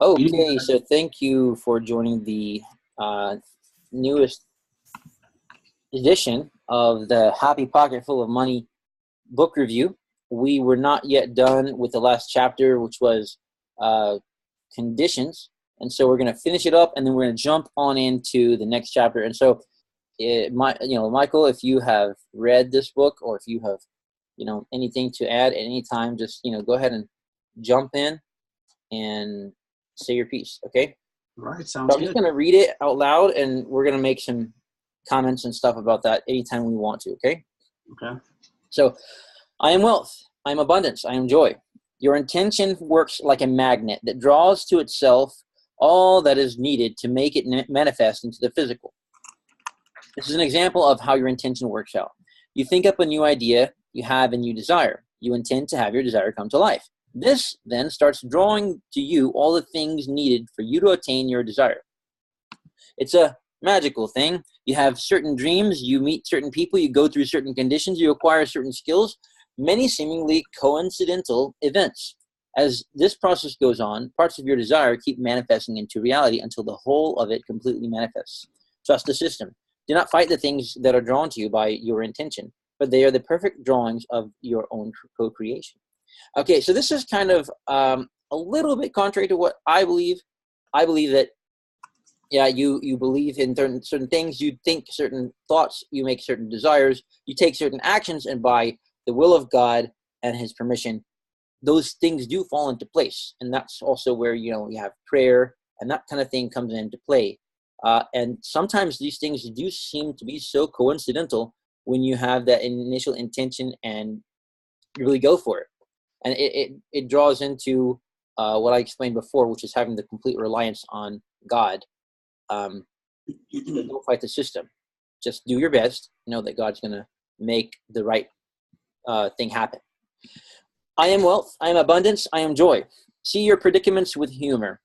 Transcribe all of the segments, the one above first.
Okay, so thank you for joining the uh, newest edition of the Happy Pocket Full of Money book review. We were not yet done with the last chapter, which was uh, conditions, and so we're going to finish it up, and then we're going to jump on into the next chapter. And so, Michael, if you have read this book, or if you have, anything to add at any time, just go ahead and jump in and say your piece, okay? All right, So sounds I'm just good. going to read it out loud, and we're going to make some comments and stuff about that anytime we want to, okay? Okay. So, I am wealth. I am abundance. I am joy. Your intention works like a magnet that draws to itself all that is needed to make it manifest into the physical. This is an example of how your intention works out. You think up a new idea you have and you desire. You intend to have your desire come to life. This then starts drawing to you all the things needed for you to attain your desire. It's a magical thing. You have certain dreams, you meet certain people, you go through certain conditions, you acquire certain skills, many seemingly coincidental events. As this process goes on, parts of your desire keep manifesting into reality until the whole of it completely manifests. Trust the system. Do not fight the things that are drawn to you by your intention, but they are the perfect drawings of your own co-creation. Okay, so this is kind of a little bit contrary to what I believe. I believe that, yeah, you believe in certain things, you think certain thoughts, you make certain desires, you take certain actions, and by the will of God and His permission, those things do fall into place. And that's also where, you have prayer and that kind of thing comes into play. And sometimes these things do seem to be so coincidental when you have that initial intention and you really go for it. And it draws into what I explained before, which is having the complete reliance on God. Don't fight the system. Just do your best. Know that God's going to make the right thing happen. I am wealth. I am abundance. I am joy. See your predicaments with humor.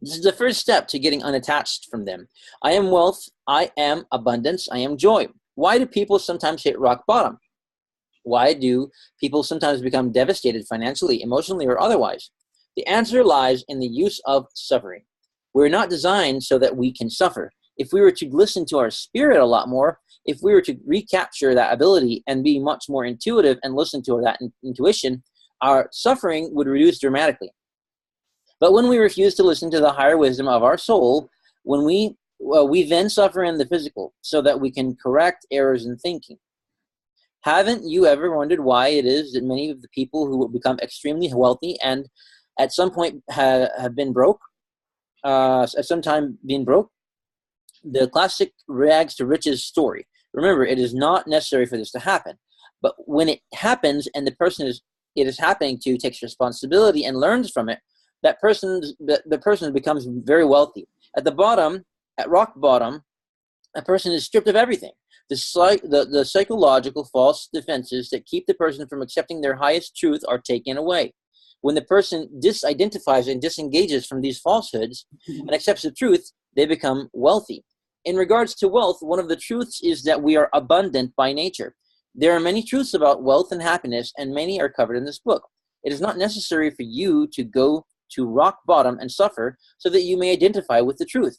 This is the first step to getting unattached from them. I am wealth. I am abundance. I am joy. Why do people sometimes hit rock bottom? Why do people sometimes become devastated financially, emotionally, or otherwise? The answer lies in the use of suffering. We're not designed so that we can suffer. If we were to listen to our spirit a lot more, if we were to recapture that ability and be much more intuitive and listen to that intuition, our suffering would reduce dramatically. But when we refuse to listen to the higher wisdom of our soul, when we then suffer in the physical so that we can correct errors in thinking. Haven't you ever wondered why it is that many of the people who become extremely wealthy and at some point have been broke, at some time being broke? The classic rags to riches story. Remember, it is not necessary for this to happen. But when it happens and it is happening to takes responsibility and learns from it, the person becomes very wealthy. At the bottom, at rock bottom, a person is stripped of everything. The psychological false defenses that keep the person from accepting their highest truth are taken away. When the person disidentifies and disengages from these falsehoods and accepts the truth, they become wealthy. In regards to wealth, one of the truths is that we are abundant by nature. There are many truths about wealth and happiness, and many are covered in this book. It is not necessary for you to go to rock bottom and suffer so that you may identify with the truth.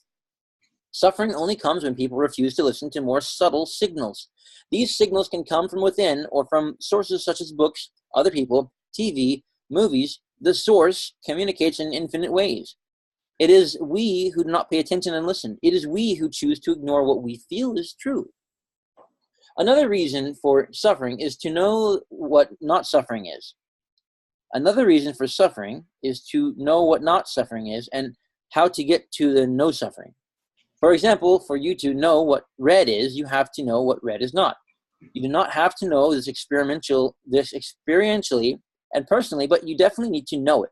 Suffering only comes when people refuse to listen to more subtle signals. These signals can come from within or from sources such as books, other people, TV, movies. The source communicates in infinite ways. It is we who do not pay attention and listen. It is we who choose to ignore what we feel is true. Another reason for suffering is to know what not suffering is. Another reason for suffering is to know what not suffering is and how to get to the no suffering. For example, for you to know what red is, you have to know what red is not. You do not have to know this experientially and personally, but you definitely need to know it.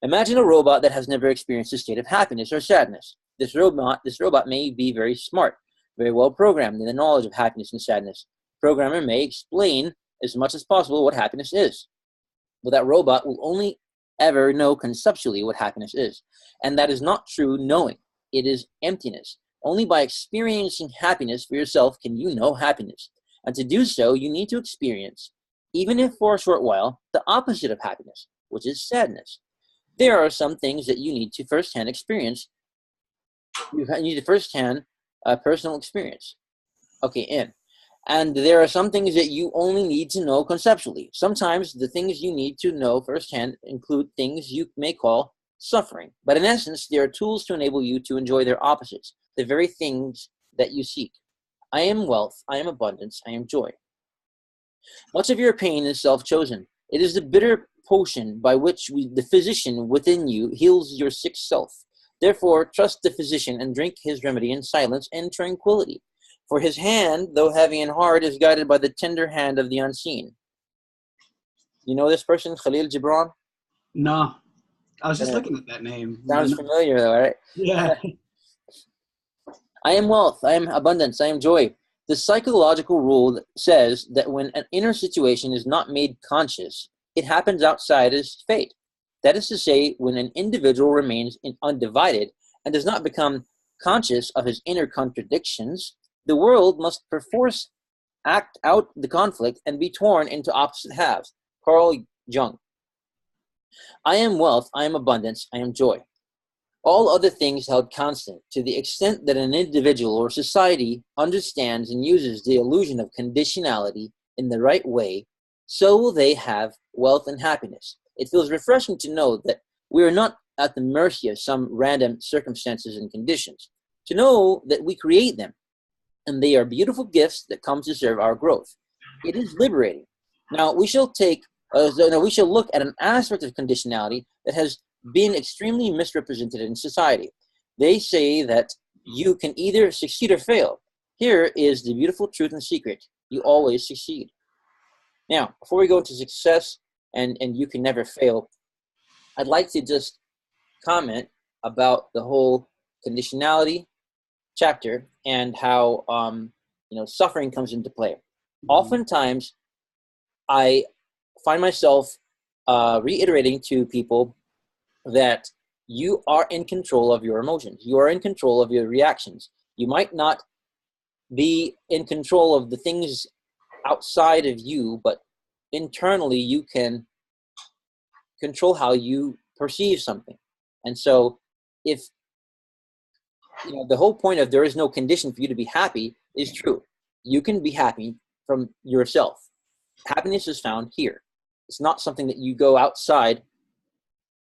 Imagine a robot that has never experienced a state of happiness or sadness. This robot may be very smart, very well programmed in the knowledge of happiness and sadness. The programmer may explain as much as possible what happiness is. But that robot will only ever know conceptually what happiness is. And that is not true knowing. It is emptiness. Only by experiencing happiness for yourself can you know happiness. And to do so, you need to experience, even if for a short while, the opposite of happiness, which is sadness. there are some things that you need to firsthand experience. You need to firsthand personal experience. Okay, and there are some things that you only need to know conceptually. Sometimes the things you need to know firsthand include things you may call suffering. But in essence, there are tools to enable you to enjoy their opposites, the very things that you seek. I am wealth, I am abundance, I am joy. Much of your pain is self-chosen. It is the bitter potion by which the physician within you heals your sick self. Therefore, trust the physician and drink his remedy in silence and tranquility. For his hand, though heavy and hard, is guided by the tender hand of the unseen. You know this person, Khalil Gibran? No, I was just looking at that name. Sounds familiar though, right? Yeah. I am wealth, I am abundance, I am joy. The psychological rule says that when an inner situation is not made conscious, it happens outside as fate. That is to say, when an individual remains undivided and does not become conscious of his inner contradictions, the world must perforce act out the conflict and be torn into opposite halves. Carl Jung. I am wealth, I am abundance, I am joy. All other things held constant, to the extent that an individual or society understands and uses the illusion of conditionality in the right way, so will they have wealth and happiness. It feels refreshing to know that we are not at the mercy of some random circumstances and conditions, to know that we create them, and they are beautiful gifts that come to serve our growth. It is liberating. Now, we shall look at an aspect of conditionality that has been extremely misrepresented in society. They say that you can either succeed or fail. Here is the beautiful truth and secret. You always succeed. Now, before we go into success and you can never fail, I'd like to just comment about the whole conditionality chapter and how suffering comes into play. Oftentimes, I find myself reiterating to people that you are in control of your emotions. You are in control of your reactions. You might not be in control of the things outside of you, but internally you can control how you perceive something. And so if the whole point of there is no condition for you to be happy is true. You can be happy from yourself. Happiness is found here. It's not something that you go outside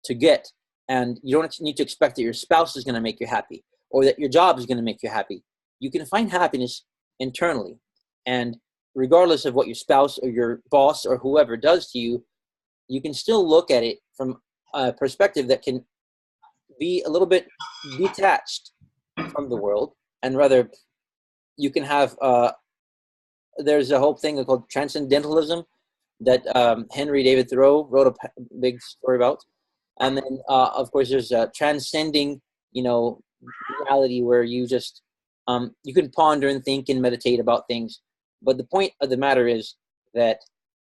to get, and you don't need to expect that your spouse is going to make you happy or that your job is going to make you happy. You can find happiness internally, and regardless of what your spouse or your boss or whoever does to you, you can still look at it from a perspective that can be a little bit detached from the world, and rather you can have there's a whole thing called transcendentalism that Henry David Thoreau wrote a big story about. And then, of course, there's transcending, reality where you just, you can ponder and think and meditate about things. But the point of the matter is that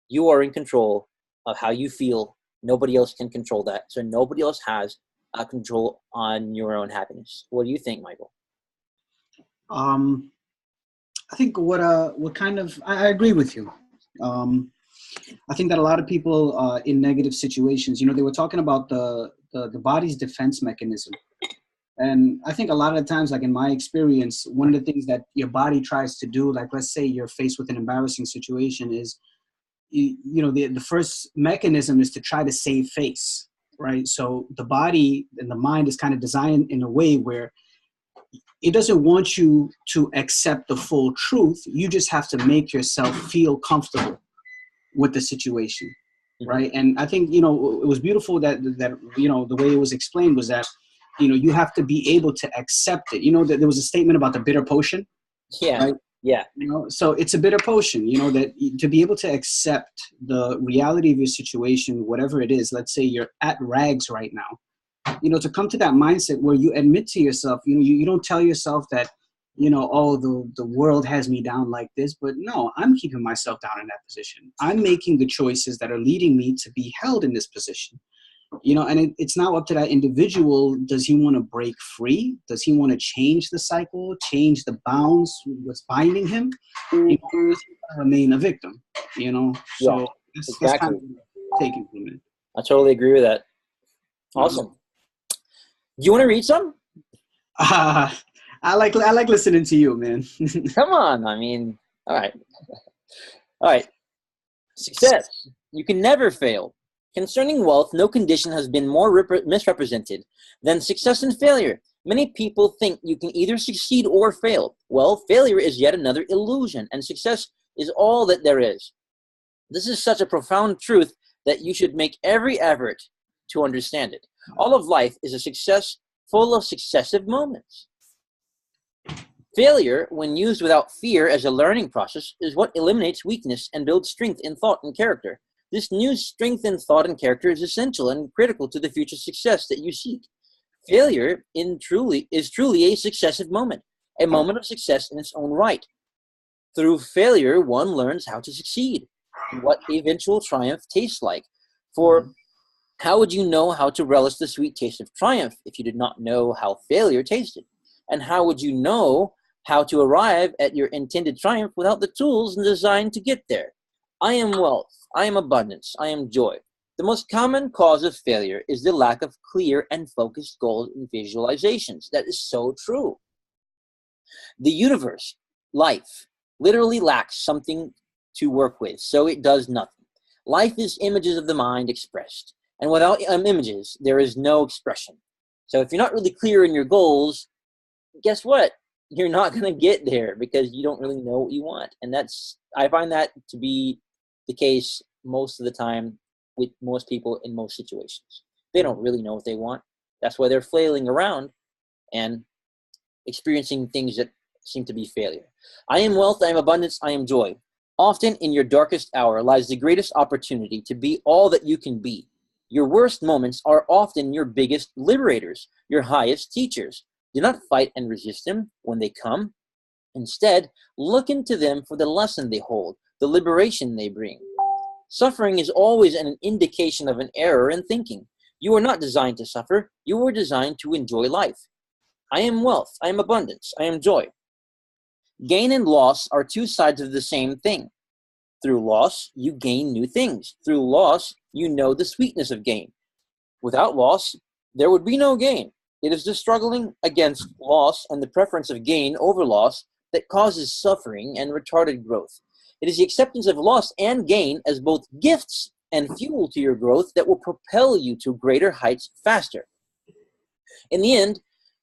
you are in control of how you feel. Nobody else can control that. So nobody else has control on your own happiness. What do you think, Michael? I think I agree with you. I think that a lot of people in negative situations, they were talking about the body's defense mechanism. And I think a lot of the times, like in my experience, one of the things that your body tries to do, like let's say you're faced with an embarrassing situation, is, the first mechanism is to try to save face, right? So the body and the mind is kind of designed in a way where it doesn't want you to accept the full truth. You just have to make yourself feel comfortable with the situation, right? And I think, it was beautiful that the way it was explained was that, you have to be able to accept it. That there was a statement about the bitter potion. Yeah. Right? Yeah. So it's a bitter potion, that to be able to accept the reality of your situation, whatever it is. Let's say you're at rags right now, to come to that mindset where you admit to yourself, you don't tell yourself that, the world has me down like this, but no, I'm keeping myself down in that position. I'm making the choices that are leading me to be held in this position. And it's now up to that individual. Does he want to break free? Does he want to change the cycle, change the bounds, what's binding him? Does he want to remain a victim? So Yeah, that's exactly. kind of taken from it. I totally agree with that. Mhm. Awesome. Do you want to read some? Ah, I like listening to you, man. Come on. I mean, all right. All right. Success. You can never fail. Concerning wealth, no condition has been more misrepresented than success and failure. Many people think you can either succeed or fail. Well, failure is yet another illusion, and success is all that there is. This is such a profound truth that you should make every effort to understand it. All of life is a success full of successive moments. Failure, when used without fear as a learning process, is what eliminates weakness and builds strength in thought and character. This new strength in thought and character is essential and critical to the future success that you seek. Failure is truly a successive moment, a moment of success in its own right. Through failure, one learns how to succeed and what eventual triumph tastes like. For Mhm. how would you know how to relish the sweet taste of triumph if you did not know how failure tasted? And how would you know how to arrive at your intended triumph without the tools designed to get there? I am wealth, I am abundance, I am joy. The most common cause of failure is the lack of clear and focused goals and visualizations. That is so true. The universe, life, literally lacks something to work with, so it does nothing. Life is images of the mind expressed, and without images, there is no expression. So if you're not really clear in your goals, guess what? You're not going to get there because you don't really know what you want. And I find that to be the case most of the time with most people in most situations. They don't really know what they want. That's why they're flailing around and experiencing things that seem to be failure. I am wealth, I am abundance, I am joy. Often in your darkest hour lies the greatest opportunity to be all that you can be. Your worst moments are often your biggest liberators, your highest teachers. Do not fight and resist them when they come. Instead, look into them for the lesson they hold, the liberation they bring. Suffering is always an indication of an error in thinking. You are not designed to suffer, you were designed to enjoy life. I am wealth, I am abundance, I am joy. Gain and loss are two sides of the same thing. Through loss, you gain new things. Through loss, you know the sweetness of gain. Without loss, there would be no gain. It is the struggling against loss and the preference of gain over loss that causes suffering and retarded growth. It is the acceptance of loss and gain as both gifts and fuel to your growth that will propel you to greater heights faster. In the end,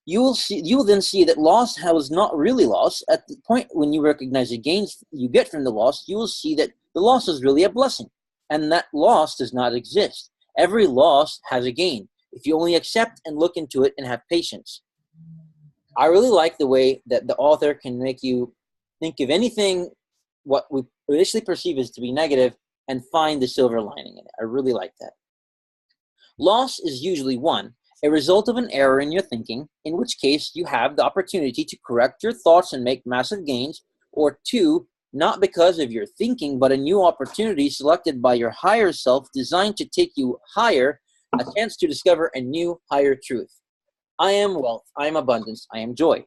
you will then see that loss was not really loss. At the point when you recognize the gains you get from the loss, you will see that the loss is really a blessing, and that loss does not exist. Every loss has a gain if you only accept and look into it and have patience. I really like the way that the author can make you think of anything what we initially perceive as to be negative and find the silver lining in it. I really like that. Loss is usually one, a result of an error in your thinking, in which case you have the opportunity to correct your thoughts and make massive gains, or two, not because of your thinking, but a new opportunity selected by your higher self designed to take you higher, a chance to discover a new higher truth. I am wealth, I am abundance, I am joy.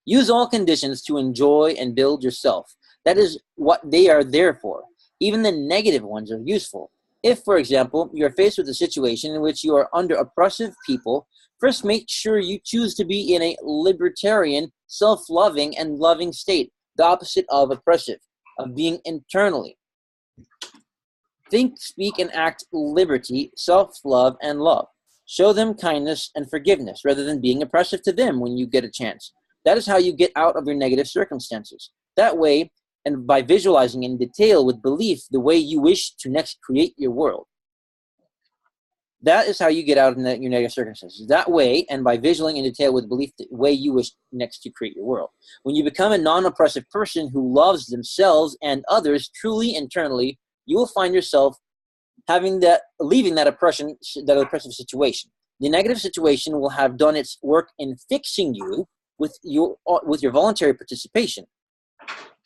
Use all conditions to enjoy and build yourself. That is what they are there for. Even the negative ones are useful. If, for example, you are faced with a situation in which you are under oppressive people, first make sure you choose to be in a libertarian, self-loving, and loving state, the opposite of oppressive, of being internally. Think, speak, and act liberty, self-love, and love. Show them kindness and forgiveness rather than being oppressive to them when you get a chance. That is how you get out of your negative circumstances. That way, and by visualizing in detail with belief the way you wish to next create your world. That is how you get out of your negative circumstances. That way, and by visualizing in detail with belief the way you wish next to create your world. When you become a non-oppressive person who loves themselves and others truly internally, you will find yourself leaving that oppressive situation. The negative situation will have done its work in fixing you with your voluntary participation.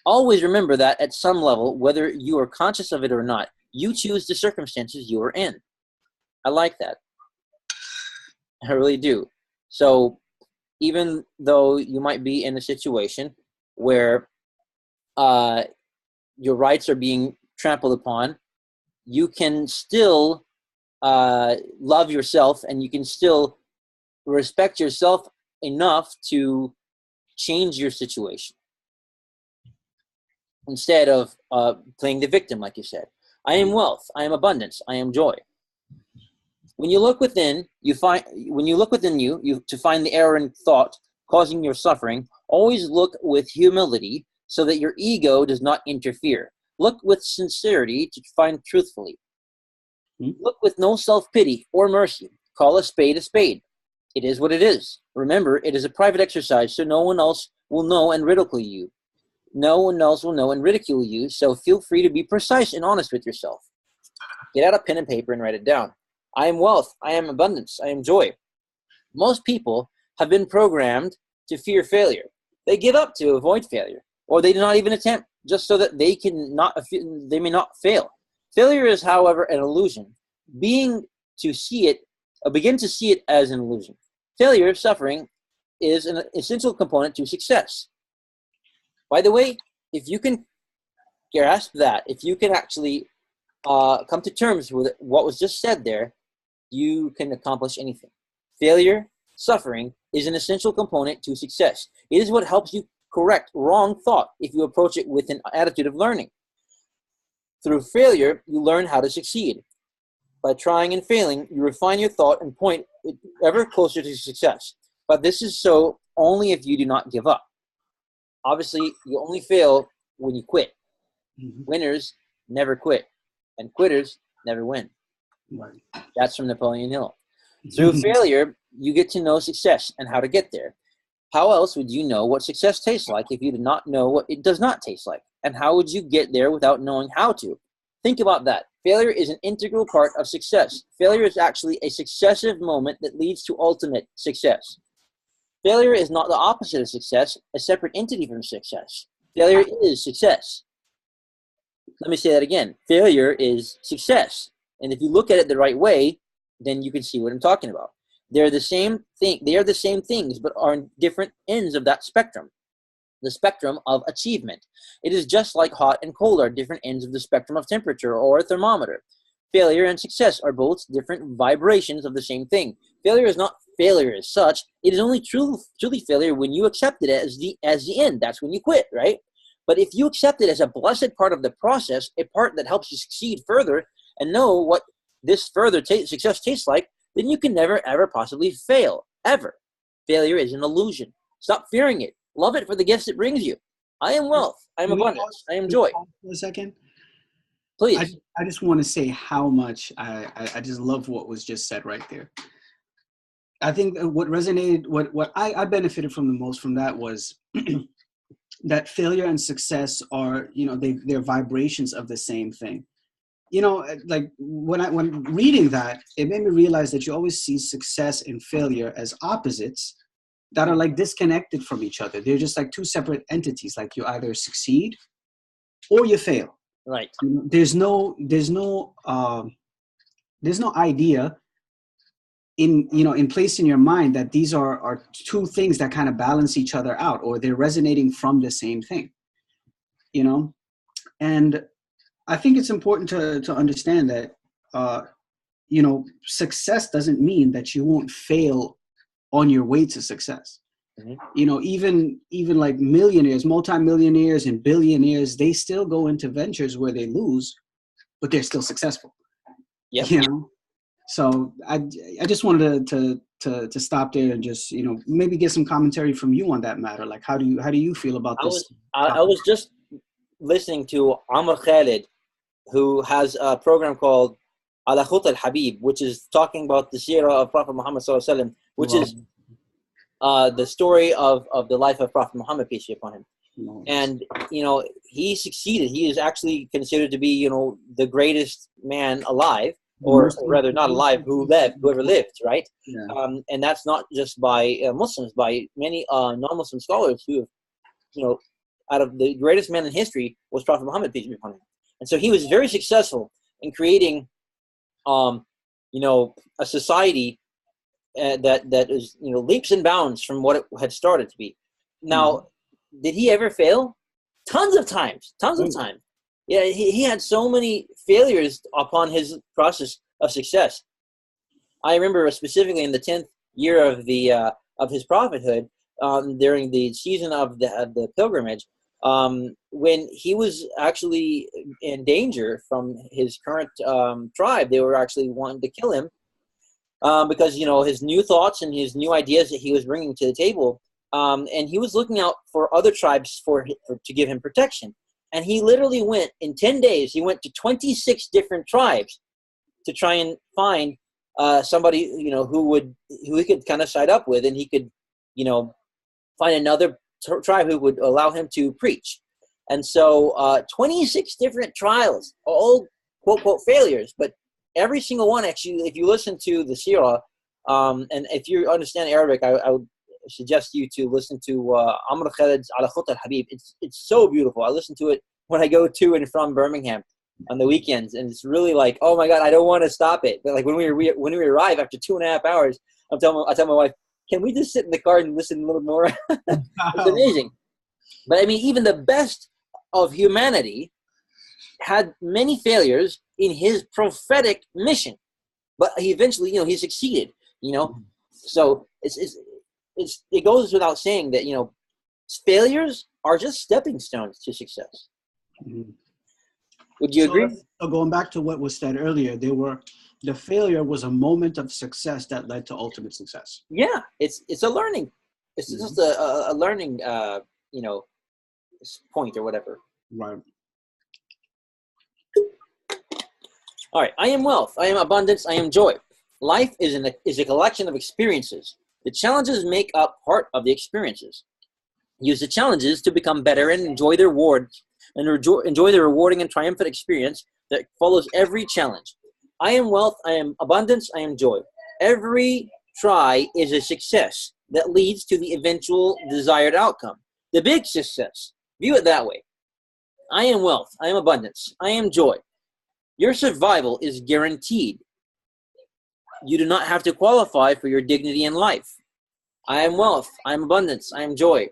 Always remember that at some level, whether you are conscious of it or not, you choose the circumstances you are in. I like that. I really do. So even though you might be in a situation where your rights are being trampled upon, you can still love yourself, and you can still respect yourself enough to change your situation instead of playing the victim, like you said. I am wealth. I am abundance. I am joy. When you look within, you to find the error in thought causing your suffering, always look with humility so that your ego does not interfere. Look with sincerity to find truthfully. Look with no self-pity or mercy. Call a spade a spade. It is what it is. Remember, it is a private exercise, so no one else will know and ridicule you. No one else will know and ridicule you, so feel free to be precise and honest with yourself. Get out a pen and paper and write it down. I am wealth. I am abundance. I am joy. Most people have been programmed to fear failure. They give up to avoid failure, or they do not even attempt, just so that they may not fail. Failure is, however, an illusion. Begin to see it as an illusion. Failure, suffering, is an essential component to success. By the way, if you can grasp that, if you can actually come to terms with what was just said there, you can accomplish anything. Failure, suffering, is an essential component to success. It is what helps you correct wrong thought if you approach it with an attitude of learning. Through failure, you learn how to succeed. By trying and failing, you refine your thought and point it ever closer to success. But this is so only if you do not give up. Obviously, you only fail when you quit. Winners never quit, and quitters never win. Right. That's from Napoleon Hill. Through failure, you get to know success and how to get there. How else would you know what success tastes like if you did not know what it does not taste like? And how would you get there without knowing how to? Think about that. Failure is an integral part of success. Failure is actually a successive moment that leads to ultimate success. Failure is not the opposite of success, a separate entity from success. Failure is success. Let me say that again. Failure is success. And if you look at it the right way, then you can see what I'm talking about. They're the same thing. They are the same things, but are on different ends of that spectrum. The spectrum of achievement. It is just like hot and cold are different ends of the spectrum of temperature or a thermometer. Failure and success are both different vibrations of the same thing. Failure is not failure as such. It is only truly failure when you accept it as the end. That's when you quit, right? But if you accept it as a blessed part of the process, a part that helps you succeed further and know what this further success tastes like, then you can never, ever possibly fail, ever. Failure is an illusion. Stop fearing it. Love it for the gifts it brings you. I am wealth. I am abundance. I am joy. For a second? Please. I just want to say how much I just love what was just said right there. I think what resonated, what I benefited from the most from that was that failure and success are, they're vibrations of the same thing. Like when reading that, it made me realize that you always see success and failure as opposites that are like disconnected from each other. They're just like two separate entities. Like you either succeed or you fail. Right. There's no idea in place in your mind that these are two things that kind of balance each other out, or they're resonating from the same thing. And I think it's important to understand that success doesn't mean that you won't fail on your way to success. Even like millionaires, multimillionaires, and billionaires, they still go into ventures where they lose, but they're still successful. Yep. So I just wanted to stop there and just maybe get some commentary from you on that matter. Like how do you feel about this? I was just listening to Amr Khalid, who has a program called Ala Khut al-Habib, which is talking about the seerah of Prophet Muhammad sallallahu alaihi wasallam, which is the story of the life of Prophet Muhammad, peace be upon him. And he succeeded. He is actually considered to be the greatest man alive, or rather not alive, whoever lived, right? And that's not just by Muslims, by many non-Muslim scholars who have, out of the greatest man in history was Prophet Muhammad, peace be upon him. And so he was very successful in creating a society that is leaps and bounds from what it had started to be. Now, did he ever fail? Tons of times. Yeah, he had so many failures upon his process of success. I remember specifically in the 10th year of his prophethood, during the season of the pilgrimage, when he was actually in danger from his current tribe. They were actually wanting to kill him because, you know, his new thoughts and his new ideas that he was bringing to the table, and he was looking out for other tribes to give him protection. And he literally went, in 10 days, he went to 26 different tribes to try and find somebody, you know, who he could kind of side up with, and he could, you know, find another tribe who would allow him to preach. And so 26 different trials, all quote, quote, failures, but every single one, actually, if you listen to the Sirah, and if you understand Arabic, I would suggest you to listen to Amr Khalid's Ala Khut al-Habib. It's so beautiful. I listen to it when I go to and from Birmingham on the weekends, and it's really like, oh my God, I don't want to stop it. But like when we arrive after 2.5 hours, I tell my wife, can we just sit in the car and listen a little more? It's amazing. But I mean, even the best of humanity had many failures in his prophetic mission, but he eventually, you know, he succeeded. You know, so it goes without saying that, you know, failures are just stepping stones to success. Mm-hmm. Would you agree? So going back to what was said earlier, the failure was a moment of success that led to ultimate success. Yeah, it's a learning. It's just a learning, you know, point or whatever. Right. All right. I am wealth. I am abundance. I am joy. Life is a collection of experiences. The challenges make up part of the experiences. Use the challenges to become better and enjoy the rewards, and enjoy the rewarding and triumphant experience that follows every challenge. I am wealth. I am abundance. I am joy. Every try is a success that leads to the eventual desired outcome. The big success. View it that way. I am wealth. I am abundance. I am joy. Your survival is guaranteed. You do not have to qualify for your dignity in life. I am wealth. I am abundance. I am joy.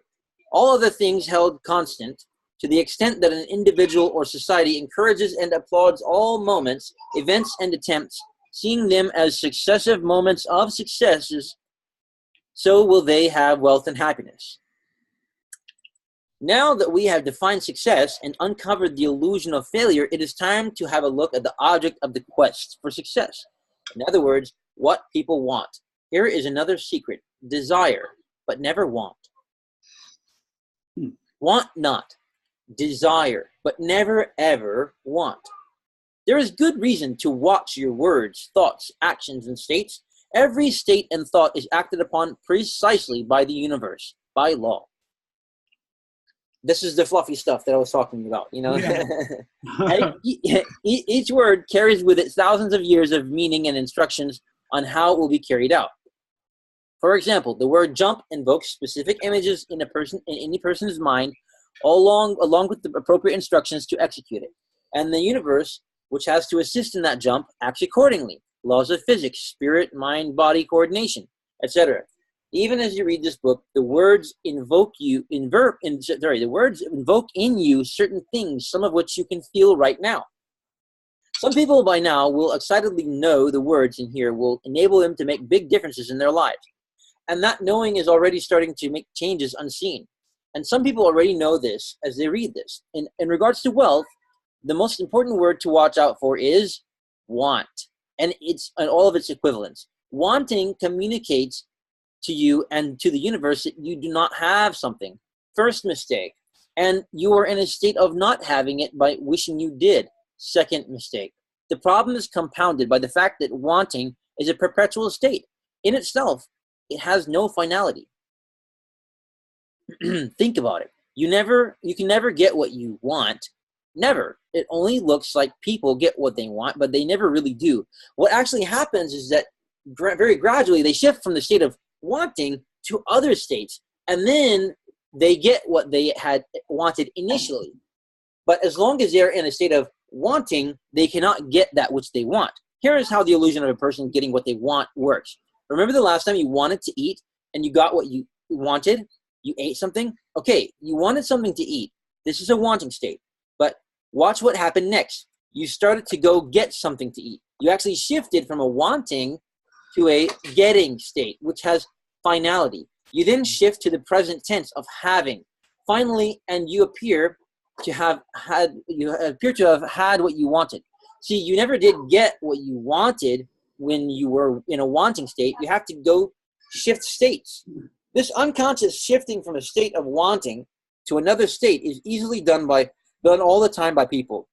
All other things held constant, to the extent that an individual or society encourages and applauds all moments, events, and attempts, seeing them as successive moments of successes, so will they have wealth and happiness. Now that we have defined success and uncovered the illusion of failure, it is time to have a look at the object of the quest for success. In other words, what people want. Here is another secret. Desire, but never want. Want not. Desire, but never ever want. There is good reason to watch your words, thoughts, actions, and states. Every state and thought is acted upon precisely by the universe, by law. This is the fluffy stuff that I was talking about, you know. Yeah. Each word carries with it thousands of years of meaning and instructions on how it will be carried out. For example, the word jump invokes specific images in any person's mind, along with the appropriate instructions to execute it. And the universe, which has to assist in that jump, acts accordingly. Laws of physics, spirit, mind, body coordination, etc. Even as you read this book, the words invoke in you certain things, some of which you can feel right now. Some people by now will excitedly know the words in here will enable them to make big differences in their lives. And that knowing is already starting to make changes unseen. And some people already know this as they read this. In regards to wealth, the most important word to watch out for is want. And all of its equivalents. Wanting communicates to you and to the universe that you do not have something. First mistake. And you are in a state of not having it by wishing you did. Second mistake. The problem is compounded by the fact that wanting is a perpetual state. In itself, it has no finality. Think about it. You can never get what you want. Never. It only looks like people get what they want, but they never really do. What actually happens is that very gradually they shift from the state of wanting to other states, and then they get what they had wanted initially. But as long as they're in a state of wanting, they cannot get that which they want. Here is how the illusion of a person getting what they want works. Remember the last time you wanted to eat and you got what you wanted? You ate something? Okay, you wanted something to eat. This is a wanting state. But watch what happened next. You started to go get something to eat. You actually shifted from a wanting to a getting state, which has finality. You then shift to the present tense of having. Finally, and you appear to have had what you wanted. See, you never did get what you wanted when you were in a wanting state. You have to go shift states. This unconscious shifting from a state of wanting to another state is easily done all the time by people,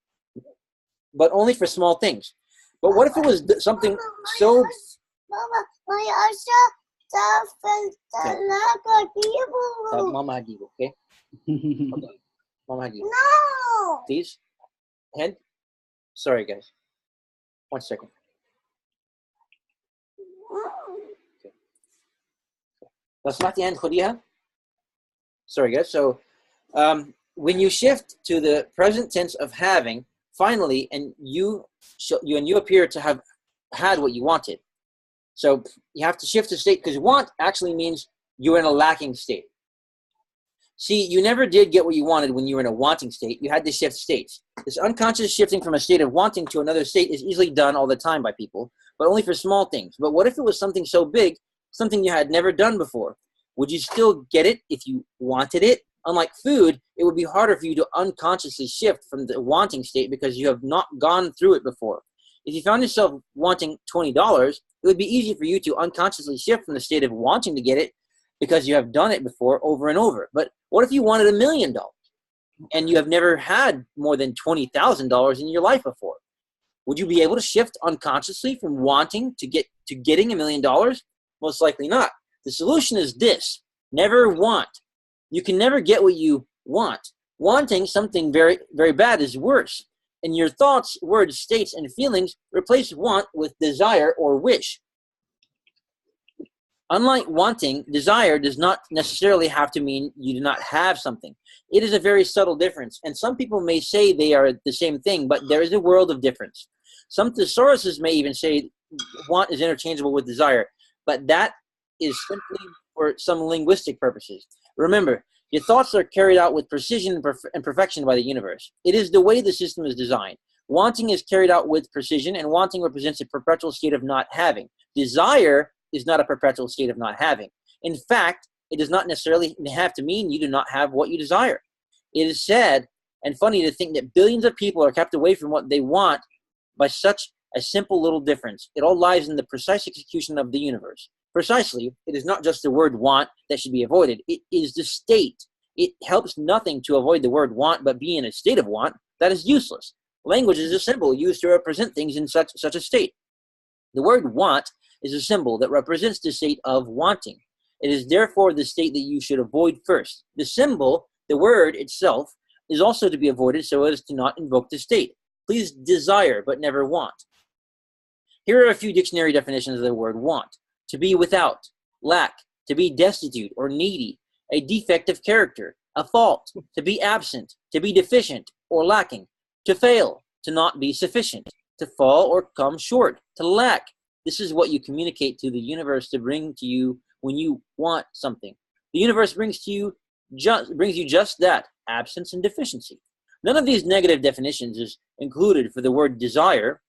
but only for small things. But what if it was something so... Mama, Mama Hadibo, okay? Okay. Mama Hadibo. No! Please? Head? Sorry, guys. 1 second. Okay. لو سمحتي هند خديها. Sorry, guys. So, when you shift to the present tense of having, finally, and you appear to have had what you wanted. So you have to shift to state, because want actually means you're in a lacking state. See, you never did get what you wanted when you were in a wanting state. You had to shift states. This unconscious shifting from a state of wanting to another state is easily done all the time by people, but only for small things. But what if it was something so big, something you had never done before? Would you still get it if you wanted it? Unlike food, it would be harder for you to unconsciously shift from the wanting state because you have not gone through it before. If you found yourself wanting $20, it would be easy for you to unconsciously shift from the state of wanting to get it because you have done it before over and over. But what if you wanted $1 million and you have never had more than $20,000 in your life before? Would you be able to shift unconsciously from wanting to getting $1 million? Most likely not. The solution is this: never want. You can never get what you want. Wanting something very, very bad is worse. In your thoughts, words, states, and feelings, replace want with desire or wish. Unlike wanting, desire does not necessarily have to mean you do not have something. It is a very subtle difference, and some people may say they are the same thing, but there is a world of difference. Some thesauruses may even say want is interchangeable with desire, but that is simply for some linguistic purposes. Remember, your thoughts are carried out with precision and perfection by the universe. It is the way the system is designed. Wanting is carried out with precision, and wanting represents a perpetual state of not having. Desire is not a perpetual state of not having. In fact, it does not necessarily have to mean you do not have what you desire. It is sad and funny to think that billions of people are kept away from what they want by such a simple little difference. It all lies in the precise execution of the universe. Precisely, it is not just the word want that should be avoided. It is the state. It helps nothing to avoid the word want, but be in a state of want. That is useless. Language is a symbol used to represent things in such a state. The word want is a symbol that represents the state of wanting. It is therefore the state that you should avoid first. The symbol, the word itself, is also to be avoided so as to not invoke the state. Please desire, but never want. Here are a few dictionary definitions of the word want. To be without, lack, to be destitute or needy, a defect of character, a fault, to be absent, to be deficient or lacking, to fail, to not be sufficient, to fall or come short, to lack. This is what you communicate to the universe to bring to you when you want something. The universe brings you just that, absence and deficiency. None of these negative definitions is included for the word desire.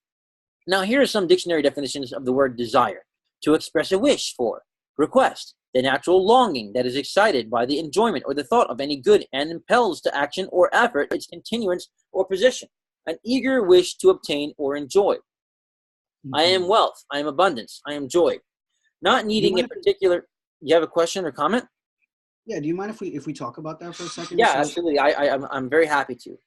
Now here are some dictionary definitions of the word desire. To express a wish for, request, the natural longing that is excited by the enjoyment or the thought of any good and impels to action or effort its continuance or possession, an eager wish to obtain or enjoy. Mm-hmm. I am wealth, I am abundance, I am joy. Not needing a particular... You have a question or comment? Yeah, do you mind if we talk about that for a second? Yeah, absolutely. I'm very happy to.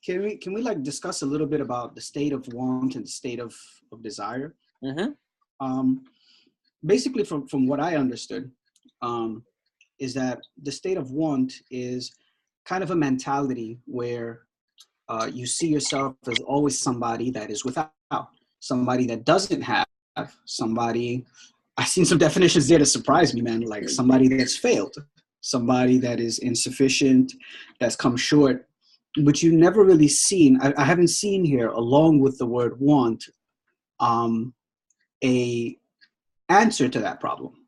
Can we like discuss a little bit about the state of want and the state of desire? Mm-hmm. Basically, from what I understood, is that the state of want is kind of a mentality where you see yourself as always somebody that is without, somebody that doesn't have, somebody. I've seen some definitions there that surprised me, man. Like somebody that's failed, somebody that is insufficient, that's come short. But you never really seen. I haven't seen here, along with the word want, a answer to that problem.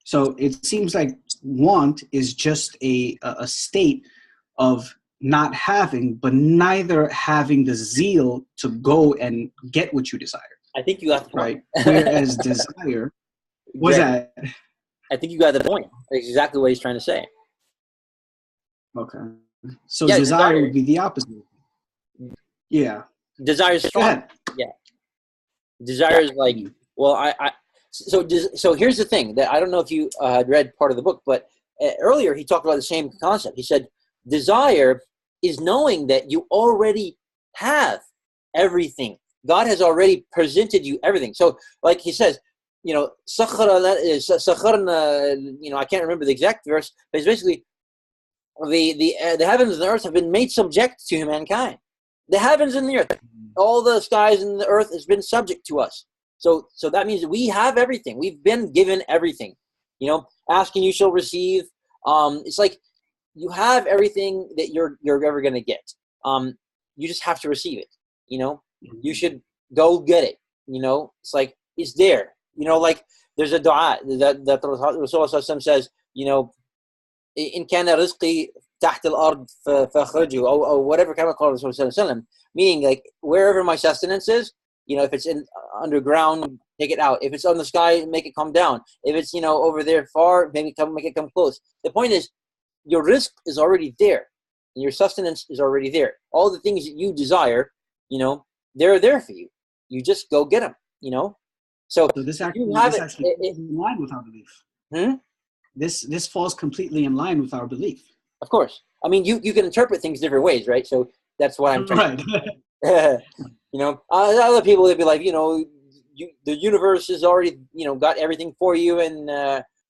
So it seems like want is just a state of not having, but neither having the zeal to go and get what you desire. I think you got the point. right? Whereas desire, what's Exactly. that? I think you got the point. That's exactly what he's trying to say. Okay. So Yeah, desire desire. would be the opposite. Yeah. Desire is Go strong. ahead. Yeah. Desire is like, well, so here's the thing that I don't know if you had read part of the book, but earlier he talked about the same concept. He said, desire is knowing that you already have everything. God has already presented you everything. So like he says, sakharna, I can't remember the exact verse, but it's basically the heavens and the earth have been made subject to mankind. The heavens and the earth, all the skies and the earth has been subject to us. So that means we have everything. We've been given everything. Ask and you shall receive. It's like you have everything that you're ever going to get. You just have to receive it. You should go get it. It's like it's there. Like there's a dua that Rasulullah says. In kana rizqi taht al-ard fakhruju, or whatever kind of call Rasulullah, meaning like wherever my sustenance is, if it's in underground, take it out. If it's on the sky, make it come down. If it's over there far, make it come close. The point is, your rizq is already there, and your sustenance is already there. All the things that you desire, they're there for you. You just go get them. So this actually, you have this it. actually falls in line with our belief. This falls completely in line with our belief. Of course. I mean, you can interpret things different ways, right? So that's what I'm trying Right. Other people, they'd be like, the universe has already, got everything for you, and,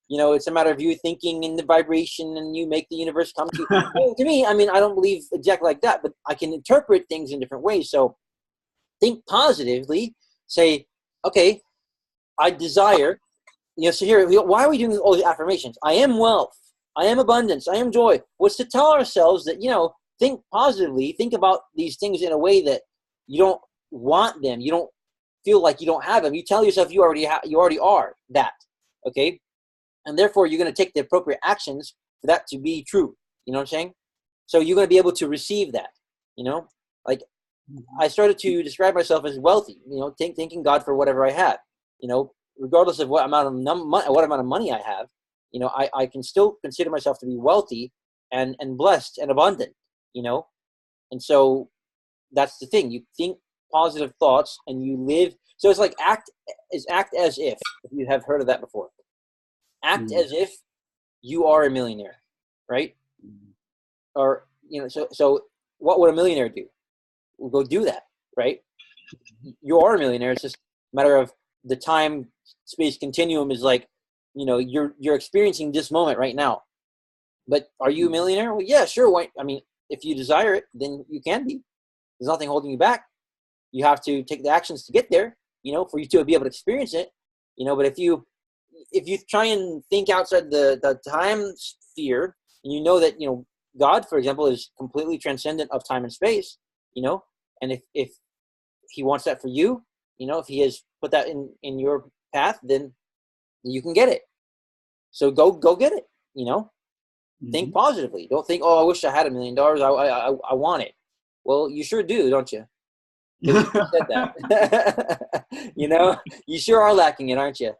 it's a matter of you thinking in the vibration, and you make the universe come to you. Well, to me, I mean, I don't believe exactly like that, but I can interpret things in different ways. So think positively, say, okay, I desire, so here, why are we doing all these affirmations? I am wealth. I am abundance. I am joy. What's to tell ourselves that, think positively, think about these things in a way that you don't want them. You don't feel like you don't have them. You tell yourself you already are that, okay? And therefore, you're going to take the appropriate actions for that to be true. You know what I'm saying? So you're going to be able to receive that, Like I started to describe myself as wealthy, thanking God for whatever I have, regardless of what amount of money I have, I can still consider myself to be wealthy and blessed and abundant, and so that's the thing. You think positive thoughts and you live. So it's like act as if you have heard of that before. Act as if you are a millionaire, right? Or so what would a millionaire do? We'll go do that, right? You are a millionaire. It's just a matter of the time space continuum is like, you're experiencing this moment right now. But are you a millionaire? Well, yeah, sure. Why? I mean, if you desire it, then you can be. There's nothing holding you back. You have to take the actions to get there, for you to be able to experience it, but if you try and think outside the time sphere, and that, God, for example, is completely transcendent of time and space, and if he wants that for you, if he has put that in your path, then you can get it. So go get it, Think positively. Don't think, oh, I wish I had $1 million. I want it. Well, you sure do, don't you? You said that. You sure are lacking it, aren't you?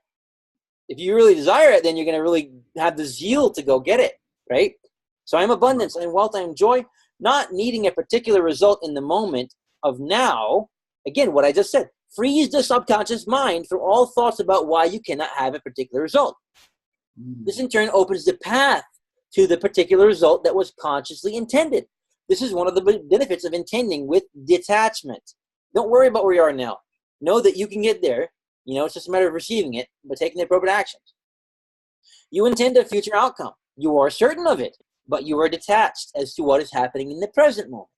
If you really desire it, then you're going to really have the zeal to go get it, right? So I'm abundance, I'm wealth, I'm joy, not needing a particular result in the moment of now. Again, what I just said, freeze the subconscious mind from all thoughts about why you cannot have a particular result. This in turn opens the path to the particular result that was consciously intended. This is one of the benefits of intending with detachment. Don't worry about where you are now. Know that you can get there. It's just a matter of receiving it, but taking the appropriate actions. You intend a future outcome. You are certain of it, but you are detached as to what is happening in the present moment.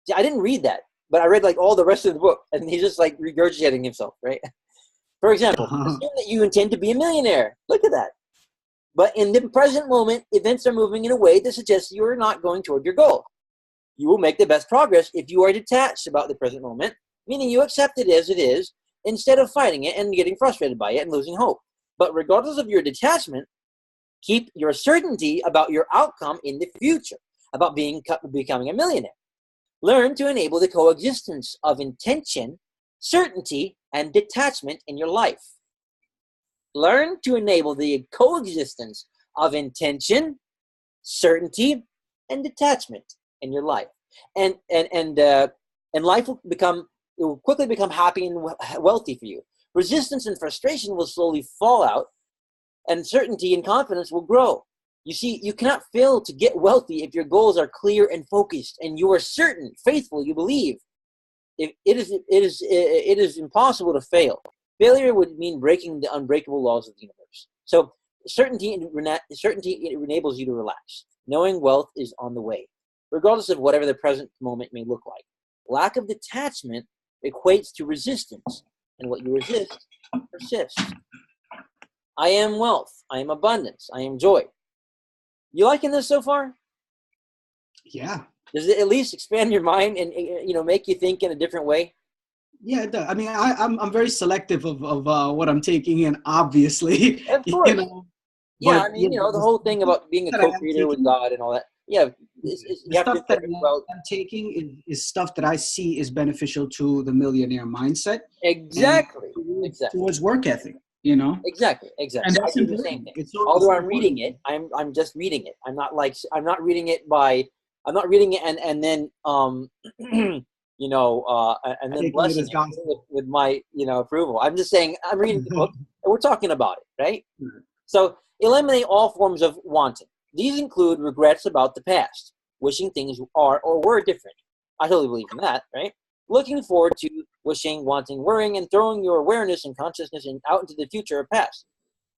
See, I didn't read that, but I read like all the rest of the book, and he's just like regurgitating himself, right? For example, assume that you intend to be a millionaire. Look at that. But in the present moment, events are moving in a way that suggests you are not going toward your goal. You will make the best progress if you are detached about the present moment, meaning you accept it as it is, instead of fighting it and getting frustrated by it and losing hope. But regardless of your detachment, keep your certainty about your outcome in the future, about becoming a millionaire. Learn to enable the coexistence of intention certainty, and detachment in your life. Learn to enable the coexistence of intention, certainty, and detachment in your life, and life will quickly become happy and wealthy for you. Resistance and frustration will slowly fall out, and certainty and confidence will grow. You see, you cannot fail to get wealthy if your goals are clear and focused, and you are certain, faithful, you believe. It is impossible to fail. Failure would mean breaking the unbreakable laws of the universe. So certainty enables you to relax, knowing wealth is on the way, regardless of whatever the present moment may look like. Lack of detachment equates to resistance, and what you resist persists. I am wealth. I am abundance. I am joy. You liking this so far? Yeah. Does it at least expand your mind and make you think in a different way? Yeah, it does. I mean, I'm very selective of what I'm taking in, obviously. Of course. Yeah, But I mean, the whole thing about being a that I am co-creator with taking, God and all that. Yeah, you the have to stuff that think about I'm taking is stuff that I see is beneficial to the millionaire mindset and exactly. towards work ethic, Exactly. And I that's do the important. same thing. It's Although I'm important. reading it, I'm just reading it. I'm not reading it and then and then Taking it blessing as it gospel. with my approval. I'm just saying I'm reading the book and we're talking about it, right? Right. So eliminate all forms of wanting. These include regrets about the past, wishing things are or were different. I totally believe in that, right? Looking forward to, wishing, wanting, worrying, and throwing your awareness and consciousness out into the future or past.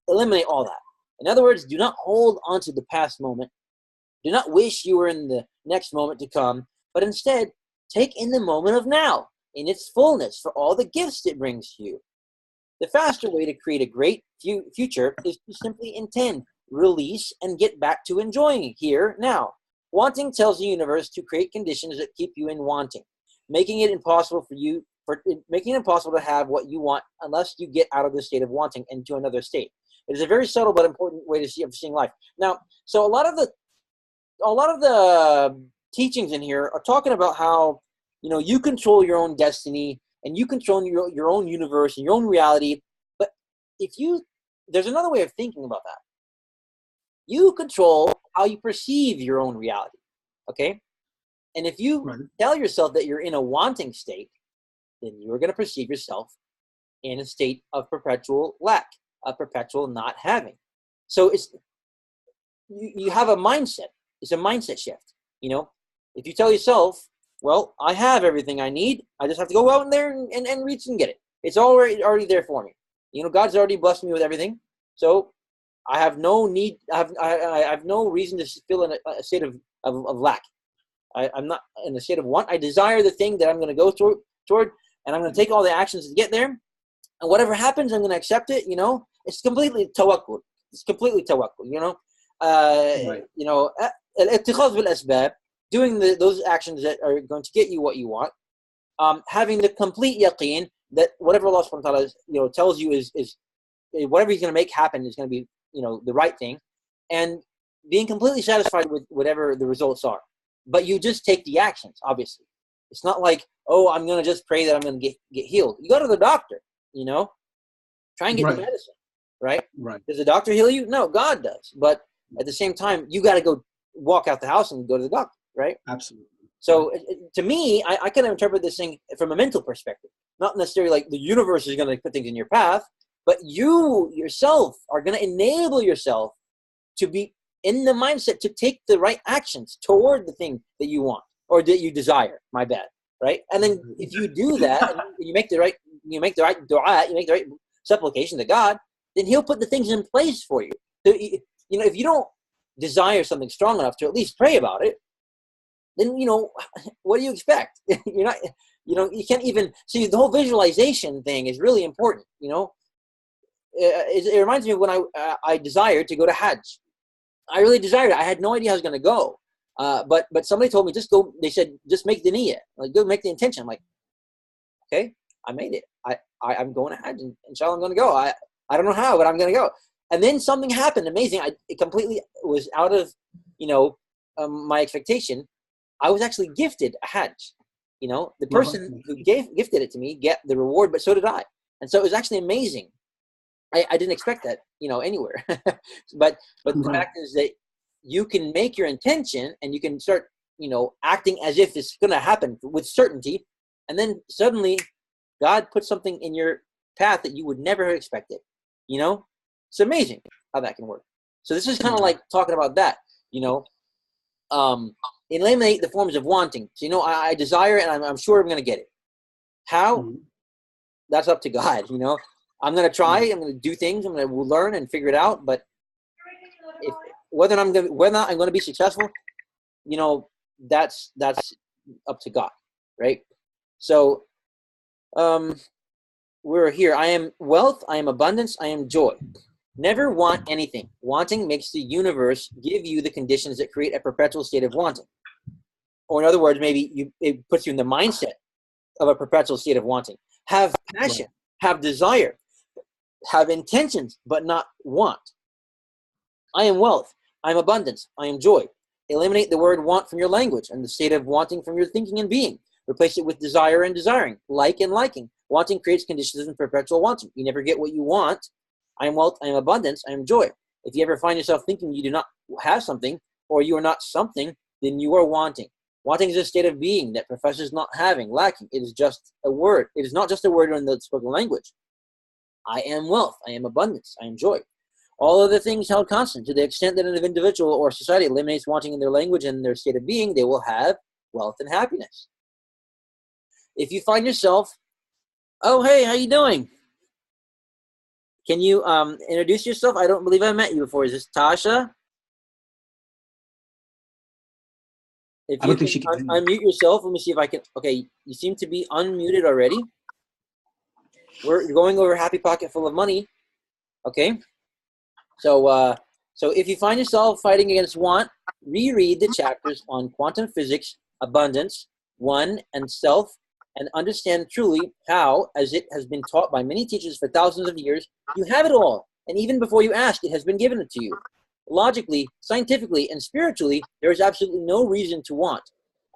Eliminate all that. In other words, do not hold on to the past moment. Do not wish you were in the next moment to come, but instead take in the moment of now, in its fullness, for all the gifts it brings to you. The faster way to create a great future is to simply intend, release, and get back to enjoying here, now. Wanting tells the universe to create conditions that keep you in wanting, making it impossible to have what you want unless you get out of the state of wanting into another state. It is a very subtle but important way of seeing life. Now, so a lot of the teachings in here are talking about how you control your own destiny and you control your own universe and your own reality. But there's another way of thinking about that. You control how you perceive your own reality. Okay? And if you tell yourself that you're in a wanting state, then you're going to perceive yourself in a state of perpetual lack, of perpetual not having. So you have a mindset. It's a mindset shift. If you tell yourself, well, I have everything I need, I just have to go out in there and reach and get it. It's already there for me. God's already blessed me with everything. So I have no need, I have no reason to feel in a state of lack. I'm not in a state of want. I desire the thing that I'm going to go toward, and I'm going to take all the actions to get there. And whatever happens, I'm going to accept it. It's completely tawakkul. It's completely tawakkul. الاتخاذ بالأسباب, doing those actions that are going to get you what you want, having the complete yaqeen that whatever Allah subhanahu wa ta'ala tells you is whatever He's going to make happen is going to be the right thing, and being completely satisfied with whatever the results are. But you just take the actions. Obviously, it's not like, oh, I'm going to just pray that I'm going to get healed. You go to the doctor. Try and get the medicine. Right. Does the doctor heal you? No, God does. But at the same time, you got to go walk out the house and go to the doctor, right? Absolutely. So to me, I kind of interpret this thing from a mental perspective, not necessarily like the universe is going to put things in your path, but you yourself are going to enable yourself to be in the mindset to take the right actions toward the thing that you want or that you desire. My bad, right? And then if you do that, and you make the right dua, you make the right supplication to God, then He'll put the things in place for you. So, if you don't desire something strong enough to at least pray about it, then what do you expect? You're not, you can't even see. The whole visualization thing is really important. It reminds me of when I desired to go to Hajj. I really desired it. I had no idea how I was going to go, but somebody told me just go. They said just make the niyyah, like go make the intention. I'm like, okay, I made it. I'm going to Hajj, and inshallah I'm going to go. I don't know how, but I'm going to go. And then something happened amazing. It completely was out of my expectation. I was actually gifted a Hajj. You know, the Well, person who gifted it to me get the reward, but so did I. And so it was actually amazing. I didn't expect that, you know, anywhere. but the right. fact is that you can make your intention and you can start, you know, acting as if it's going to happen with certainty. And then suddenly God put something in your path that you would never have expected. You know, it's amazing how that can work. So this is kind of like talking about that, you know, eliminate the forms of wanting. So, you know, I desire and I'm sure I'm going to get it. How? That's up to God, you know. I'm going to try, I'm going to do things, I'm going to learn and figure it out. But whether I'm going to be successful, you know, that's up to God, right? So we're here. I am wealth, I am abundance, I am joy. Never want anything. Wanting makes the universe give you the conditions that create a perpetual state of wanting. Or in other words, maybe it puts you in the mindset of a perpetual state of wanting. Have passion, have desire, have intentions, but not want. I am wealth, I am abundance, I am joy. Eliminate the word want from your language and the state of wanting from your thinking and being. Replace it with desire and desiring, like and liking. Wanting creates conditions of perpetual wanting. You never get what you want. I am wealth, I am abundance, I am joy. If you ever find yourself thinking you do not have something or you are not something, then you are wanting. Wanting is a state of being that professes not having, lacking. It is just a word. It is not just a word in the spoken language. I am wealth, I am abundance, I am joy. All other things held constant. To the extent that an individual or society eliminates wanting in their language and their state of being, they will have wealth and happiness. If you find yourself, oh, hey, how you doing? Can you introduce yourself? I don't believe I met you before. Is this Tasha? If I you don't think she can unmute yourself, let me see if I can. Okay, you seem to be unmuted already. We're going over Happy Pocket Full of Money. Okay. So if you find yourself fighting against want, reread the chapters on quantum physics, abundance, one, and self, and understand truly how, as it has been taught by many teachers for thousands of years, you have it all. And even before you ask, it has been given to you. Logically, scientifically, and spiritually, there is absolutely no reason to want.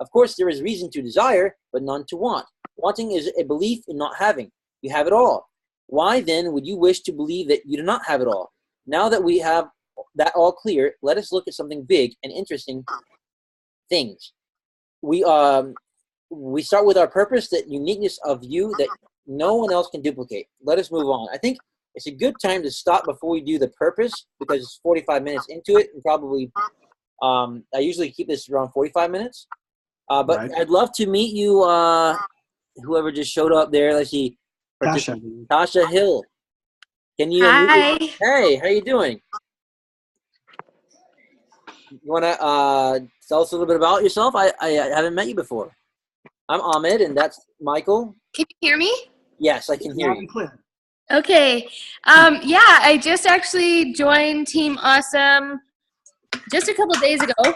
Of course, there is reason to desire, but none to want. Wanting is a belief in not having. You have it all. Why then would you wish to believe that you do not have it all? Now that we have that all clear, let us look at something big and interesting things. We start with our purpose, that uniqueness of you that no one else can duplicate. Let us move on. I think it's a good time to stop before we do the purpose, because it's 45 minutes into it, and probably I usually keep this around 45 minutes. But right. I'd love to meet you, whoever just showed up there. Let's see. Tasha Hill. Can you? Hi. Hey, how you doing? You want to tell us a little bit about yourself? I haven't met you before. I'm Ahmed, and that's Michael. Can you hear me? Yes, I can hear you. Okay. Yeah, I just actually joined Team Awesome just a couple of days ago.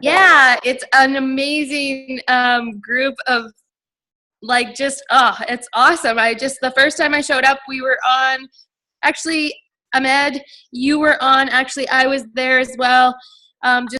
Yeah, it's an amazing group of it's awesome. The first time I showed up, we were on, actually, Ahmed, you were on, actually, I was there as well. Just